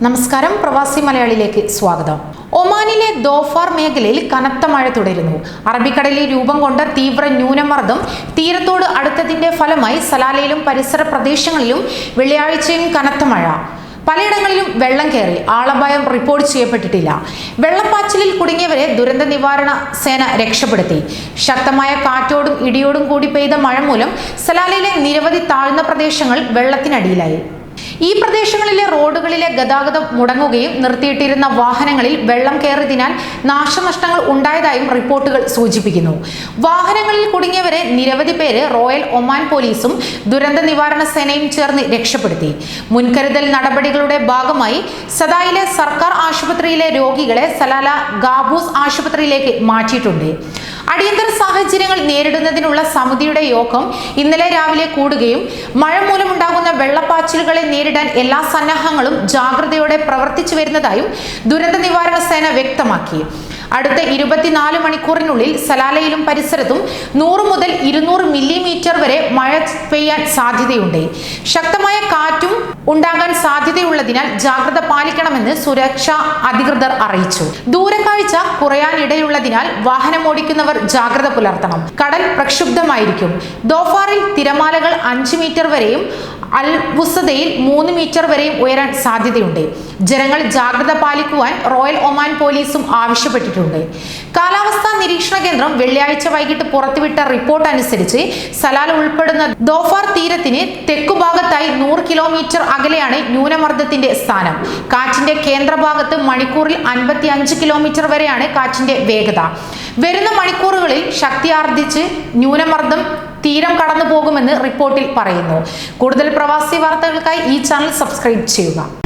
നമസ്കാരം, പ്രവാസി മലയാളിയിലേക്ക് സ്വാഗതം. ഒമാനിലെ ദോഫാർ മേഖലയിൽ കനത്ത മഴ തുടരുന്നു. അറബിക്കടലിൽ രൂപം കൊണ്ട തീവ്ര ന്യൂനമർദ്ദം തീരത്തോട് അടുത്തതിന്റെ ഫലമായി സലാലയിലും പരിസര പ്രദേശങ്ങളിലും വെള്ളിയാഴ്ചയും കനത്ത മഴ. പലയിടങ്ങളിലും വെള്ളം കയറി. ആളപായം റിപ്പോർട്ട് ചെയ്യപ്പെട്ടിട്ടില്ല. വെള്ളപ്പാച്ചിലിൽ കുടുങ്ങിയവരെ ദുരന്ത നിവാരണ സേന രക്ഷപ്പെടുത്തി. ശക്തമായ കാറ്റോടും ഇടിയോടും കൂടി പെയ്ത മഴ മൂലം സലാലയിലെ നിരവധി താഴ്ന്ന പ്രദേശങ്ങൾ വെള്ളത്തിനടിയിലായി. ഈ പ്രദേശങ്ങളിലെ റോഡുകളിലെ ഗതാഗതം മുടങ്ങുകയും നിർത്തിയിട്ടിരുന്ന വാഹനങ്ങളിൽ വെള്ളം കയറിയതിനാൽ നാശനഷ്ടങ്ങൾ ഉണ്ടായതായും റിപ്പോർട്ടുകൾ സൂചിപ്പിക്കുന്നു. വാഹനങ്ങളിൽ കുടുങ്ങിയവരെ നിരവധി പേര് റോയൽ ഒമാൻ പോലീസും ദുരന്ത നിവാരണ സേനയും ചേർന്ന് രക്ഷപ്പെടുത്തി. മുൻകരുതൽ നടപടികളുടെ ഭാഗമായി സദായിലെ സർക്കാർ ആശുപത്രിയിലെ രോഗികളെ സലാല ഗാബൂസ് ആശുപത്രിയിലേക്ക് മാറ്റിയിട്ടുണ്ട്. അടിയന്തര സാഹചര്യങ്ങൾ നേരിടുന്നതിനുള്ള സമിതിയുടെ യോഗം ഇന്നലെ രാവിലെ കൂടുകയും മഴ മൂലമുണ്ടാകുന്ന വെള്ളപ്പാച്ചിലുകളെ നേരിടാൻ എല്ലാ സന്നാഹങ്ങളും ജാഗ്രതയോടെ പ്രവർത്തിച്ചു വരുന്നതായും ദുരന്ത നിവാരണ സേന വ്യക്തമാക്കി. അടുത്ത 24 മണിക്കൂറിനുള്ളിൽ സലാലയിലും പരിസരത്തും 100 മുതൽ 200 മില്ലിമീറ്റർ വരെ മഴ പെയ്യാൻ സാധ്യതയുണ്ട്. ശക്തമായ കാറ്റും ഉണ്ടാകാൻ സാധ്യതയുള്ളതിനാൽ ജാഗ്രത പാലിക്കണമെന്ന് സുരക്ഷാ അധികൃതർ അറിയിച്ചു. ദൂരക്കാഴ്ച കുറയാനിടയുള്ളതിനാൽ വാഹനമോടിക്കുന്നവർ ജാഗ്രത പുലർത്തണം. കടൽ പ്രക്ഷുബ്ധമായിരിക്കും. ദോഫാറിൽ തിരമാലകൾ 5 മീറ്റർ വരെയും അൽ വുസദയിൽ 3 മീറ്റർ വരെയും ഉയരാൻ സാധ്യതയുണ്ട്. ജനങ്ങൾ ജാഗ്രത പാലിക്കുവാൻ റോയൽ ഒമാൻ പോലീസും ആവശ്യപ്പെട്ടിട്ടുണ്ട്. കാലാവസ്ഥാ നിരീക്ഷണ കേന്ദ്രം വെള്ളിയാഴ്ച വൈകിട്ട് പുറത്തുവിട്ട റിപ്പോർട്ട് അനുസരിച്ച് സലാല ഉൾപ്പെടുന്ന ദോഫാർ തീരത്തിന് തെക്കുഭാഗത്തായി 100 കിലോമീറ്റർ അകലെയാണ് ന്യൂനമർദ്ദത്തിന്റെ സ്ഥാനം. കാറ്റിന്റെ കേന്ദ്രഭാഗത്ത് മണിക്കൂറിൽ 55 കിലോമീറ്റർ വരെയാണ് കാറ്റിന്റെ വേഗത. വരുന്ന മണിക്കൂറുകളിൽ ശക്തിയാർജിച്ച് ന്യൂനമർദ്ദം തീരം കടന്നു പോകുമെന്ന് റിപ്പോർട്ടിൽ പറയുന്നു. കൂടുതൽ പ്രവാസി വാർത്തകൾക്കായി ഈ ചാനൽ സബ്സ്ക്രൈബ് ചെയ്യുക.